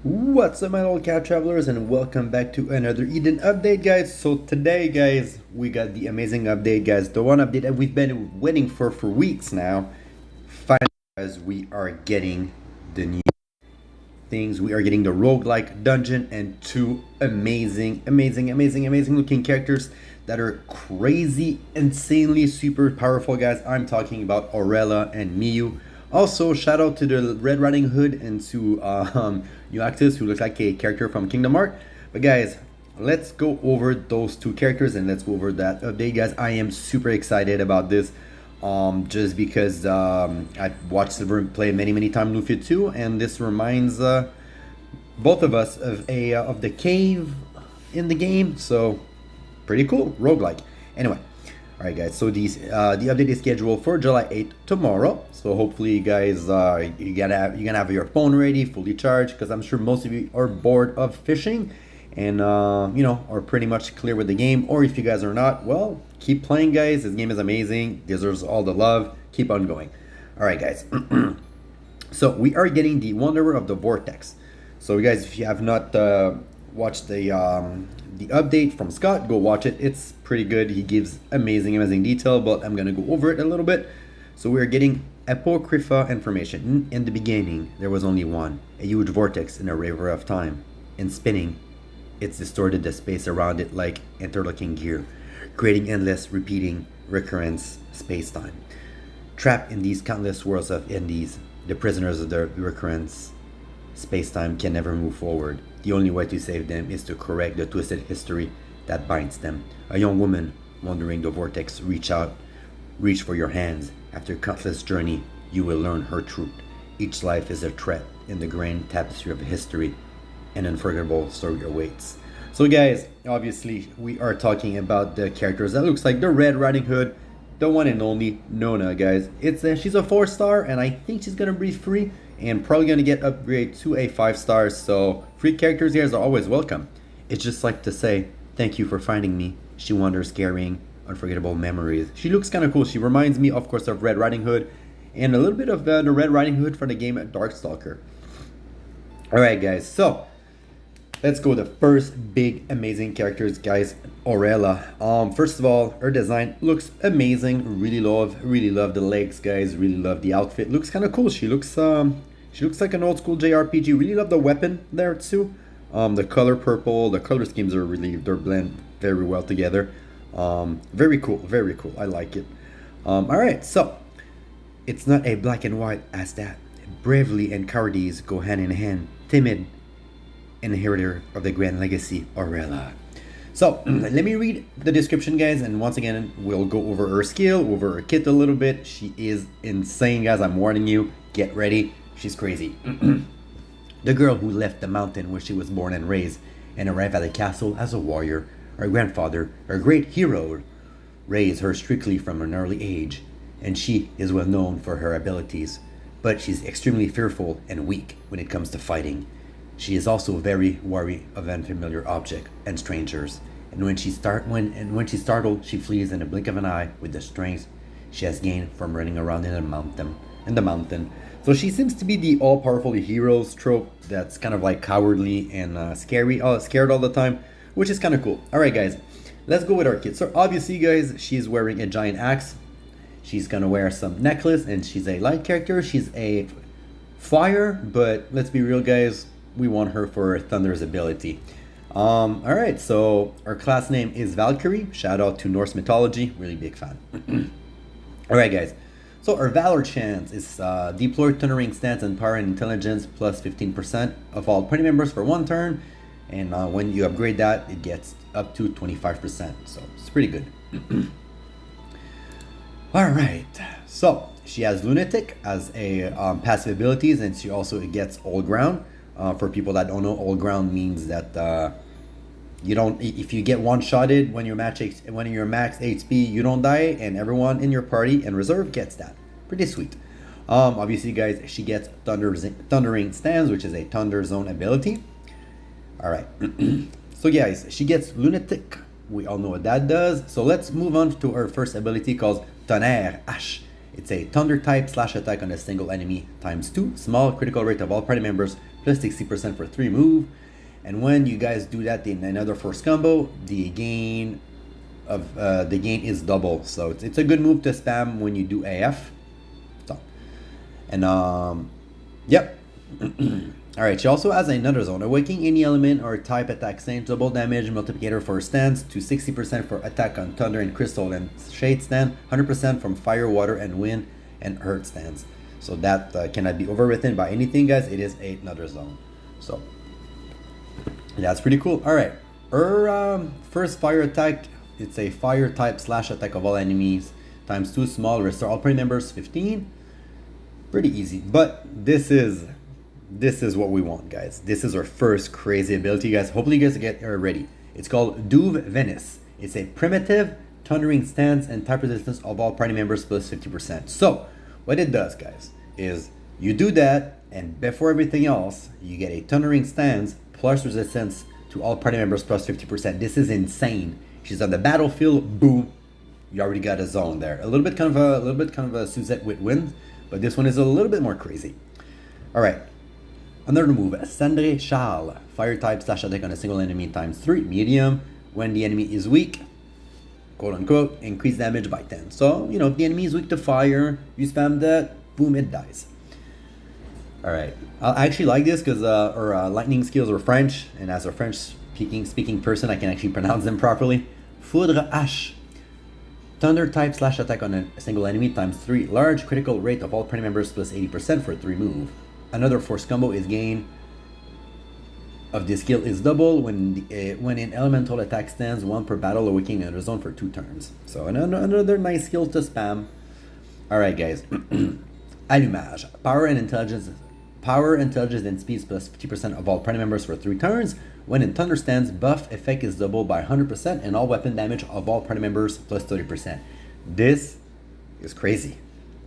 What's up, my little cat travelers, and welcome back to another Eden update, guys. So today, guys, we got the amazing update, guys. The one update that we've been waiting for weeks now. Finally, guys, we are getting the new things. We are getting the roguelike dungeon and two amazing looking characters that are crazy, insanely super powerful, guys. I'm talking about Aurela and Miyu. Also, shout out to the Red Riding Hood and to Euactus, who looks like a character from Kingdom Hearts. But guys, let's go over those two characters and let's go over that update, guys. I am super excited about this. Just because I've watched Silver play many times Lufia 2, and this reminds both of us of the cave in the game. So pretty cool, roguelike. Anyway, all right, guys. So the update is scheduled for July 8th tomorrow. So hopefully, you guys, you're gonna have your phone ready, fully charged, because I'm sure most of you are bored of fishing and are pretty much clear with the game. Or if you guys are not, well, keep playing, guys. This game is amazing, deserves all the love. Keep on going. All right, guys. So we are getting the Wanderer of the Vortex. So you guys, if you have not watched the update from Scott, go watch it. It's pretty good. He gives amazing detail, but I'm gonna go over it a little bit. So we're getting Apocrypha information. In the beginning, there was only one, a huge vortex in a river of time. In spinning, it's distorted the space around it like interlocking gear, creating endless, repeating, recurrence space-time. Trapped in these countless worlds of indies, the prisoners of the recurrence space-time can never move forward. The only way to save them is to correct the twisted history that binds them. A young woman wandering the vortex reach for your hands. After countless journey, you will learn her truth. Each life is a thread in the grand tapestry of history. An unforgettable story awaits. So guys, obviously we are talking about the characters that looks like the Red Riding Hood, the one and only Nona, guys. She's a 4-star, and I think she's gonna be free and probably gonna get upgraded to a 5-star. So free characters, guys, are always welcome. It's just like to say thank you for finding me. She wanders carrying unforgettable memories. She looks kind of cool. She reminds me, of course, of Red Riding Hood and a little bit of the Red Riding Hood from the game Darkstalker. All right, guys. So let's go the first big amazing characters, guys. Aurela. First of all, her design looks amazing. Really love the legs, guys. Really love the outfit. Looks kind of cool. She looks like an old school JRPG. Really love the weapon there too. The color purple, the color schemes are they're blend very well together. Very cool. I like it. All right, so it's not a black and white as that. Bravely and cowardice go hand in hand. Timid, inheritor of the grand legacy, Aurela. So let me read the description, guys, and once again we'll go over her skill, over her kit a little bit. She is insane, guys. I'm warning you. Get ready. She's crazy. The girl who left the mountain where she was born and raised and arrived at the castle as a warrior. Her grandfather, her great hero, raised her strictly from an early age, and she is well known for her abilities, but she's extremely fearful and weak when it comes to fighting. She is also very wary of unfamiliar objects and strangers, and when she's startled, she flees in a blink of an eye with the strength she has gained from running around in the mountain. So she seems to be the all-powerful heroes trope that's kind of like cowardly and scared all the time, which is kind of cool. All right, guys, let's go with our kit. So obviously, guys, she's wearing a giant axe. She's gonna wear some necklace, and she's a light character. She's a fire, but let's be real, guys. We want her for Thunder's ability. All right, so our class name is Valkyrie. Shout out to Norse mythology. Really big fan. All right, guys. So our Valor chance is deploy Thundering Stance and Power and Intelligence plus 15% of all party members for one turn. And when you upgrade that, it gets up to 25%. So it's pretty good. All right. So she has Lunatic as a passive abilities, and she also gets All Ground. For people that don't know, All Ground means that you don't. If you get one-shotted when you're max HP, you don't die, and everyone in your party and reserve gets that. Pretty sweet. Obviously, guys, she gets Thundering Stance, which is a Thunder Zone ability. All right. So guys, she gets Lunatic. We all know what that does. So let's move on to her first ability called Tonnerre Hache. It's a thunder type slash attack on a single enemy times 2. Small critical rate of all party members plus 60% for 3 move. And when you guys do that in another force combo, the gain is double. So it's a good move to spam when you do AF. So, and yep. All right, she also has another zone. Awakening any element or type attack stance, double damage multiplicator for stance to 60% for attack on thunder and crystal and shade stand, 100% from fire, water, and wind and earth stance. So that cannot be overwritten by anything, guys. It is another zone. So that's pretty cool. All right, her first fire attack. It's a fire type slash attack of all enemies times 2. Small, restore all party members 15. Pretty easy, but this is what we want, guys. This is our first crazy ability, guys. Hopefully you guys get her ready. It's called Duve Venice. It's a primitive thundering stance and type resistance of all party members plus 50%. So what it does, guys, is you do that, and before everything else, you get a thundering stance plus resistance to all party members plus 50%. This is insane. She's on the battlefield, boom, you already got a zone there. A little bit kind of a Suzette with wind, but this one is a little bit more crazy. All right. Another move, Cendre Charles, fire type slash attack on a single enemy times 3, medium. When the enemy is weak, quote unquote, increase damage by 10. So, you know, if the enemy is weak to fire, you spam that, boom, it dies. All right, I actually like this because our lightning skills are French, and as a French speaking person, I can actually pronounce them properly. Foudre H, thunder type slash attack on a single enemy times 3, large critical rate of all party members plus 80% for 3 move. Another force combo is gain of this skill is double when in elemental attack stands 1 per battle, awakening another zone for 2 turns. So another nice skill to spam. All right, guys. Allumage, power, intelligence, and speed plus 50% of all party members for 3 turns. When in thunder stands, buff effect is doubled by 100%, and all weapon damage of all party members plus 30%. This is crazy.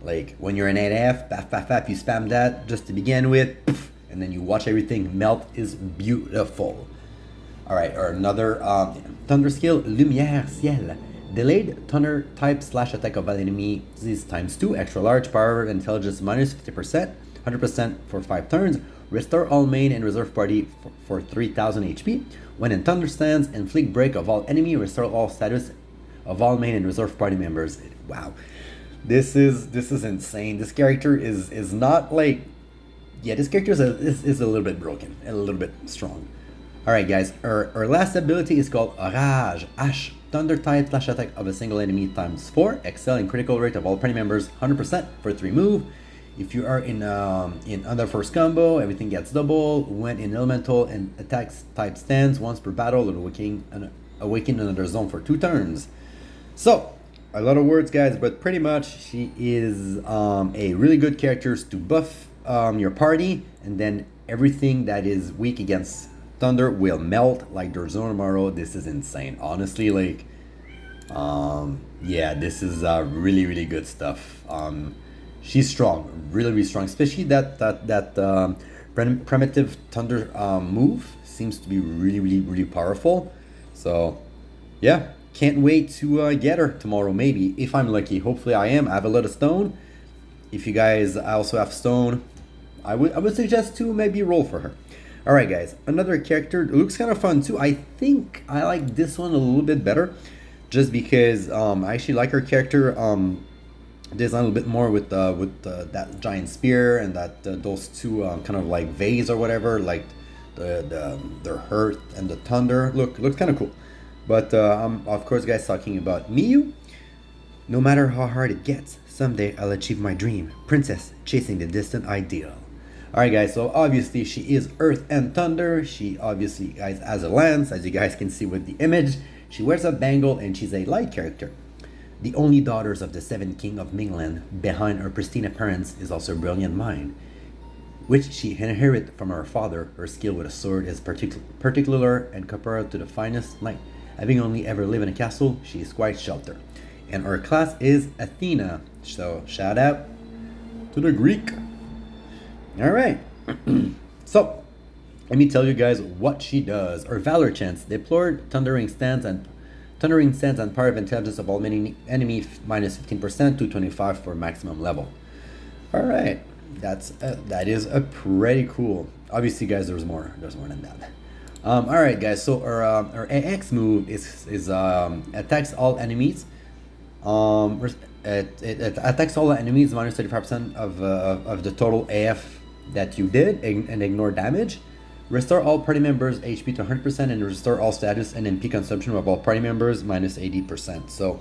Like, when you're in 8F, paf, you spam that just to begin with, poof, and then you watch everything melt. Is beautiful. All right, or another thunder skill, Lumière Ciel. Delayed thunder type slash attack of all enemies times 2, extra large, power, intelligence minus 50%, 100% for 5 turns. Restore all main and reserve party for 3000 HP. When in thunder stands, inflict break of all enemy, restore all status of all main and reserve party members. Wow. This is insane. This character is not like, yeah, this character is a little bit broken and a little bit strong. All right, guys, our last ability is called Orage H, thunder type slash attack of a single enemy times 4, excel in critical rate of all party members 100% for 3 move. If you are in under force combo, everything gets double. When in elemental and attacks type stands once per battle, awaken another zone for 2 turns. So, a lot of words, guys, but pretty much she is a really good character to buff your party, and then everything that is weak against thunder will melt like there's no tomorrow. This is insane, honestly. Like, yeah, this is really good stuff. She's strong, really strong, especially that primitive thunder move seems to be really powerful. So yeah, can't wait to get her tomorrow, maybe, if I'm lucky. Hopefully I am. I have a lot of stone. If you guys also have stone, I would suggest to maybe roll for her. All right, guys, another character looks kind of fun too. I think I like this one a little bit better, just because I actually like her character design a little bit more with that giant spear and that those two kind of like vase or whatever, like the earth and the thunder looks kind of cool. But I'm of course, guys, talking about Miyu. No matter how hard it gets, someday I'll achieve my dream. Princess chasing the distant ideal. Alright, guys, so obviously she is earth and thunder. She obviously, guys, has a lance, as you guys can see with the image. She wears a bangle and she's a light character. The only daughters of the 7th king of Mingland, behind her pristine appearance is also a brilliant mind, which she inherited from her father. Her skill with a sword is particular and comparable to the finest knight. Having only ever lived in a castle, she is quite sheltered. And her class is Athena, so shout out to the Greek. Alright, so let me tell you guys what she does. Her valor chance, deplored thundering stance and Thundering Stance and Power of Intelligence of all enemy minus 15% to 25 for maximum level. Alright, that is a pretty cool. Obviously guys, there's more than that. Alright guys, so our AX move is attacks all enemies. It attacks all enemies minus 35% of the total AF that you did and ignore damage. Restore all party members HP to 100% and restore all status and MP consumption of all party members minus 80%. So,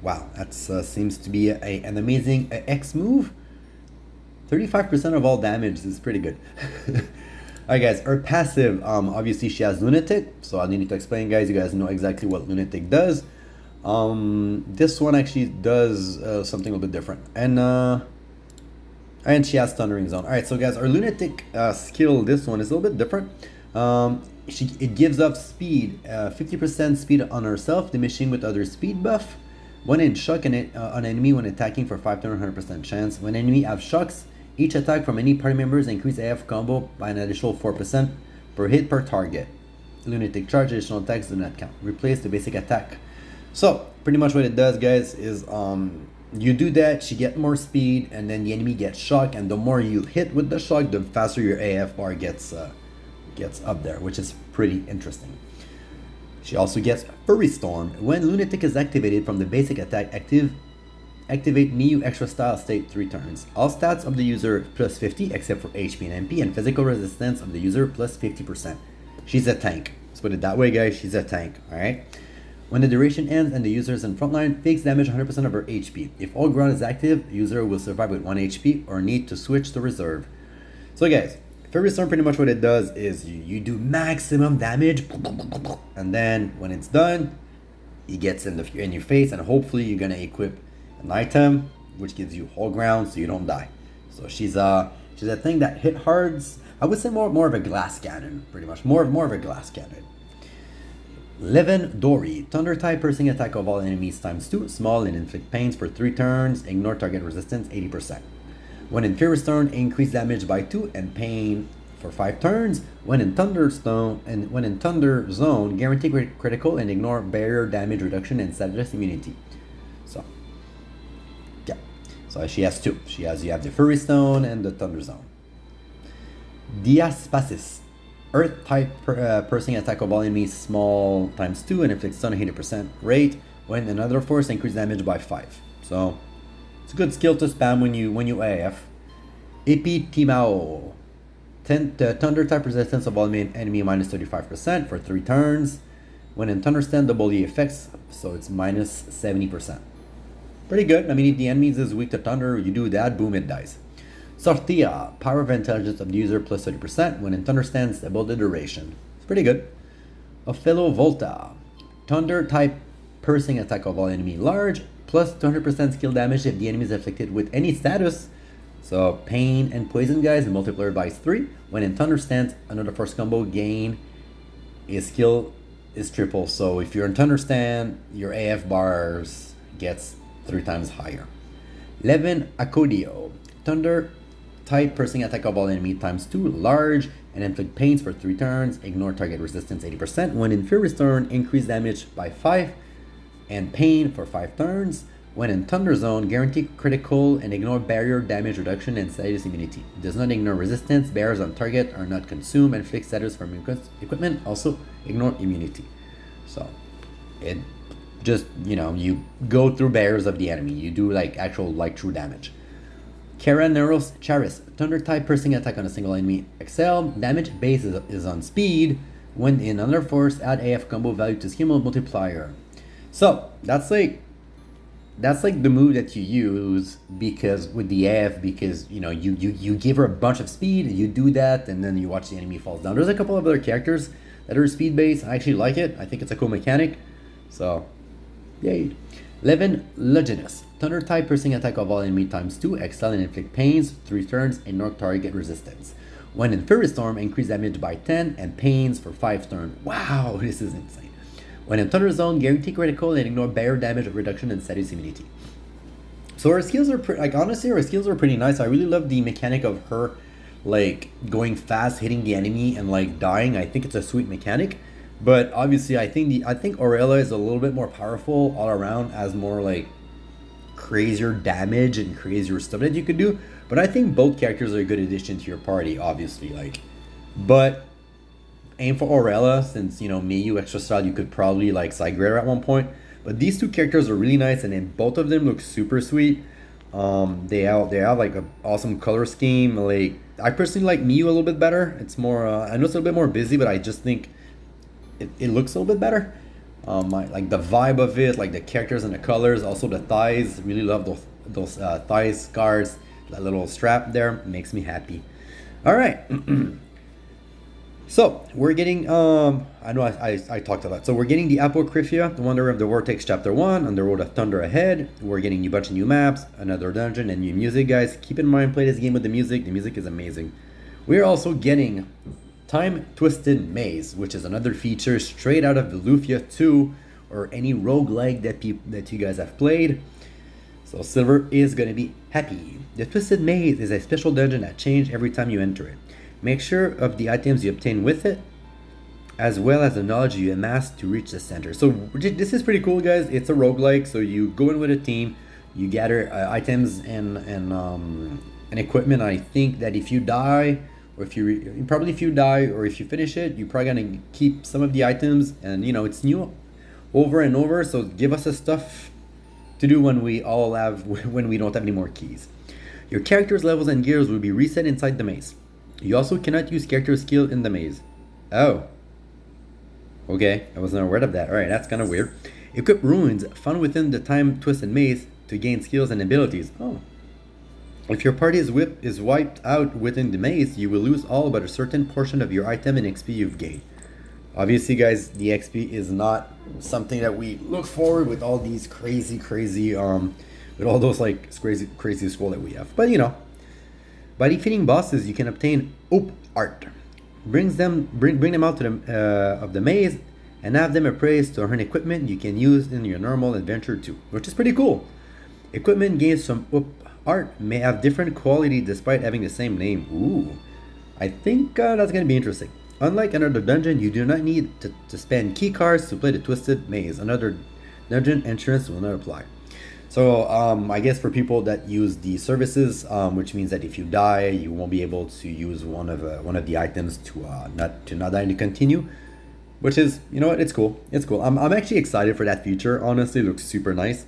wow, that seems to be an amazing X move. 35% of all damage is pretty good. Alright guys, her passive, obviously she has Lunatic, so I need to explain guys, you guys know exactly what Lunatic does. This one actually does something a little bit different. And she has Thundering Zone. Alright, so guys, our Lunatic skill, this one is a little bit different. It gives up speed, 50% speed on herself, diminishing with other speed buff. When in shock on enemy when attacking for 5 to 100% chance. When enemy have shocks, each attack from any party members increase AF combo by an additional 4% per hit per target. Lunatic charge, additional attacks do not count. Replace the basic attack. So, pretty much what it does, guys, is you do that, she get more speed, and then the enemy gets shocked, and the more you hit with the shock, the faster your AF bar gets up there, which is pretty interesting. She also gets Fury Storm. When Lunatic is activated from the basic attack, activate Miyu extra style state 3 turns. All stats of the user plus 50 except for HP and MP, and physical resistance of the user plus 50%. She's a tank. Let's put it that way, guys. She's a tank. Alright? When the duration ends and the user is in frontline, takes damage 100% of her HP. If all ground is active, the user will survive with 1 HP or need to switch to reserve. So guys, Fury Storm, pretty much what it does is you do maximum damage, and then when it's done, it gets in your face, and hopefully you're gonna equip an item which gives you whole ground so you don't die. So she's a thing that hit hards. I would say more of a glass cannon, pretty much. More of a glass cannon. Levin Dory. Thunder type piercing attack of all enemies times 2. Small and inflict pains for 3 turns. Ignore target resistance 80%. When in Fury Storm, increase damage by 2 and pain for 5 turns. When in Thunder Zone, guarantee critical and ignore barrier damage reduction and status immunity. So yeah. So she has 2. You have the Fury Stone and the Thunder Zone. Diaspasis. Earth type piercing attack of all enemies small times 2 and inflicts stun 80% rate. When another force, increase damage by 5. So it's a good skill to spam when you AF. Epi Timao. Thunder type resistance of all enemy minus 35% for 3 turns. When in Thunder Stand, double the effects, so it's minus 70%. Pretty good. I mean, if the enemy is weak to thunder, you do that, boom, it dies. Sortia, power of intelligence of the user plus 30%. When in Thunder Stand, double the duration. It's pretty good. Ophello Volta, thunder type piercing attack of all enemy large, plus 200% skill damage if the enemy is afflicted with any status. So pain and poison, guys, and multiplier by 3. When in Thunder Stance, another force combo gain is skill is triple. So if you're in Thunder Stand, your AF bars gets 3 times higher. Levin Acodio, thunder type piercing attack of all enemy times 2, large, and inflict pains for 3 turns. Ignore target resistance 80%. When in Fury Storm, increase damage by 5 and pain for 5 turns. When in Thunder Zone, guarantee critical and ignore barrier damage reduction and status immunity. Does not ignore resistance. Barriers on target are not consumed. And inflict status from equipment. Also ignore immunity. So it just, you go through barriers of the enemy. You do like actual true damage. Kara Neros Charis. Thunder type piercing attack on a single enemy. Excel. Damage base is on speed. When in another force, add AF combo value to skill multiplier. So that's like the move that you use because with the AF, because you give her a bunch of speed, you do that, and then you watch the enemy falls down. There's a couple of other characters that are speed based. I actually like it. I think it's a cool mechanic. So yay. Levin Luginous. Thunder type piercing attack of all enemy times 2, excel and inflict pains, 3 turns, and ignore target resistance. When in Fury Storm, increase damage by 10 and pains for 5 turns. Wow, this is insane. When in Thunder Zone, guarantee critical and ignore barrier damage reduction and status immunity. So her skills are honestly, her skills are pretty nice. I really love the mechanic of her going fast, hitting the enemy and dying. I think it's a sweet mechanic. But obviously, I think Aurela is a little bit more powerful all around, as more like crazier damage and crazier stuff that you could do. But I think both characters are a good addition to your party, obviously. Like, but aim for Aurela, since Miyu extra style you could probably like Sigrid at one point. But these two characters are really nice, and then both of them look super sweet. They have like an awesome color scheme. Like, I personally like Miyu a little bit better. It's more I know it's a little bit more busy, but I just think it looks a little bit better. Like the vibe of it, like the characters and the colors, also the thighs. Really love those thigh scars. That little strap there makes me happy. All right. So we're getting I know I talked a lot. So we're getting the Apocrypha, the Wonder of the Vortex Chapter 1, on the Road of Thunder ahead. We're getting a bunch of new maps, another dungeon, and new music, guys. Keep in mind, play this game with the music. The music is amazing. We're also getting Time-Twisted Maze, which is another feature straight out of the Lufia 2 or any roguelike that you guys have played. So Silver is going to be happy. The Twisted Maze is a special dungeon that changes every time you enter it. Make sure of the items you obtain with it, as well as the knowledge you amass to reach the center. So this is pretty cool, guys. It's a roguelike, so you go in with a team, you gather items and equipment. I think that if you die, or if you die, or if you finish it, you're probably gonna keep some of the items, and it's new over and over. So give us the stuff to do when we don't have any more keys. Your character's levels and gears will be reset inside the maze. You also cannot use character skill in the maze. Oh. Okay, I wasn't aware of that. Alright, that's kind of weird. Equip runes found within the Time-Twisted Maze to gain skills and abilities. Oh. If your party is wiped out within the maze, you will lose all but a certain portion of your item and XP you've gained. Obviously, guys, the XP is not something that we look forward with all these crazy, with all those like crazy scroll that we have. But by defeating bosses, you can obtain Op Art. Bring them out to the maze and have them appraised to earn equipment you can use in your normal adventure too, which is pretty cool. Equipment gained from Op Art may have different quality despite having the same name. Ooh, I think that's gonna be interesting. Unlike another dungeon, you do not need to spend key cards to play the Twisted Maze. Another dungeon entrance will not apply. So I guess for people that use the services, which means that if you die, you won't be able to use one of the items to not die and to continue, which is it's cool. It's cool. I'm actually excited for that feature. Honestly, it looks super nice.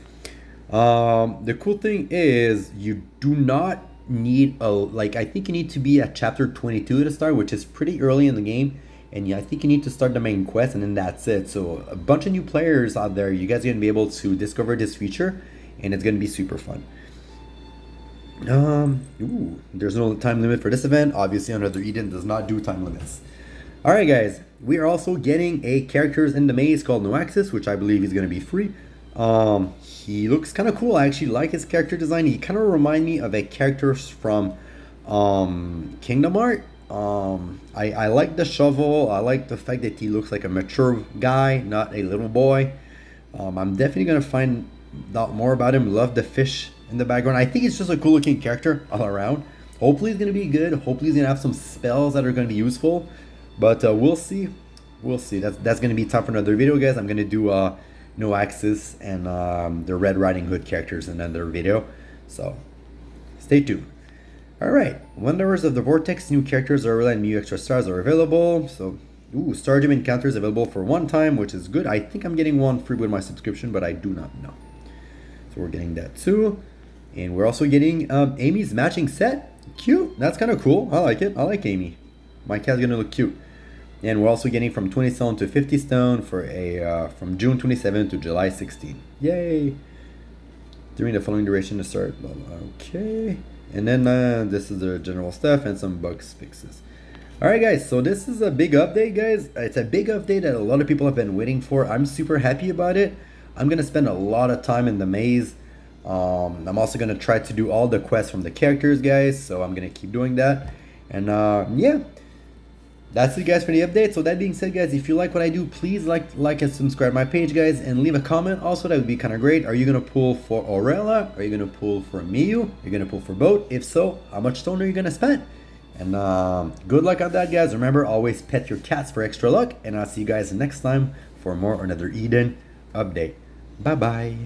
The cool thing is you do not need I think you need to be at chapter 22 to start, which is pretty early in the game. And yeah, I think you need to start the main quest, and then that's it. So a bunch of new players out there, you guys are gonna be able to discover this feature, and it's gonna be super fun. There's no time limit for this event. Obviously, Another Eden does not do time limits. All right, guys, we are also getting a characters in the maze called Noaxis, which I believe is gonna be free. He looks kind of cool. I actually like his character design. He kind of remind me of a character from Kingdom Hearts. I like the shovel. I like the fact that he looks like a mature guy, not a little boy. I'm definitely gonna find out more about him. Love the fish in the background. I think it's just a cool looking character all around. Hopefully he's gonna be good. Hopefully he's gonna have some spells that are gonna be useful. But we'll see. We'll see. That's gonna be time for another video, guys. I'm gonna do Noaxis and the Red Riding Hood characters in another video. So stay tuned. Alright, Wanderers of the Vortex, new characters, Aurela and Miyu extra stars are available. So, Star Gem encounters available for one time, which is good. I think I'm getting one free with my subscription, but I do not know. So we're getting that too. And we're also getting Amy's matching set. Cute, that's kind of cool. I like it. I like Amy. My cat's gonna look cute. And we're also getting from 20 stone to 50 stone for from June 27 to July 16. Yay! During the following duration to start. Blah, blah. Okay. And then this is the general stuff and some bugs fixes. Alright guys, so this is a big update, guys. It's a big update that a lot of people have been waiting for. I'm super happy about it. I'm going to spend a lot of time in the maze. I'm also going to try to do all the quests from the characters, guys. So I'm going to keep doing that. And yeah, that's it, guys, for the update. So that being said, guys, if you like what I do, please like and subscribe my page, guys, and leave a comment. Also, that would be kind of great. Are you gonna pull for Aurela? Are you gonna pull for Miyu? Are you gonna pull for both? If so, how much stone are you gonna spend? And good luck on that, guys. Remember, always pet your cats for extra luck. And I'll see you guys next time for more another Eden update. Bye bye.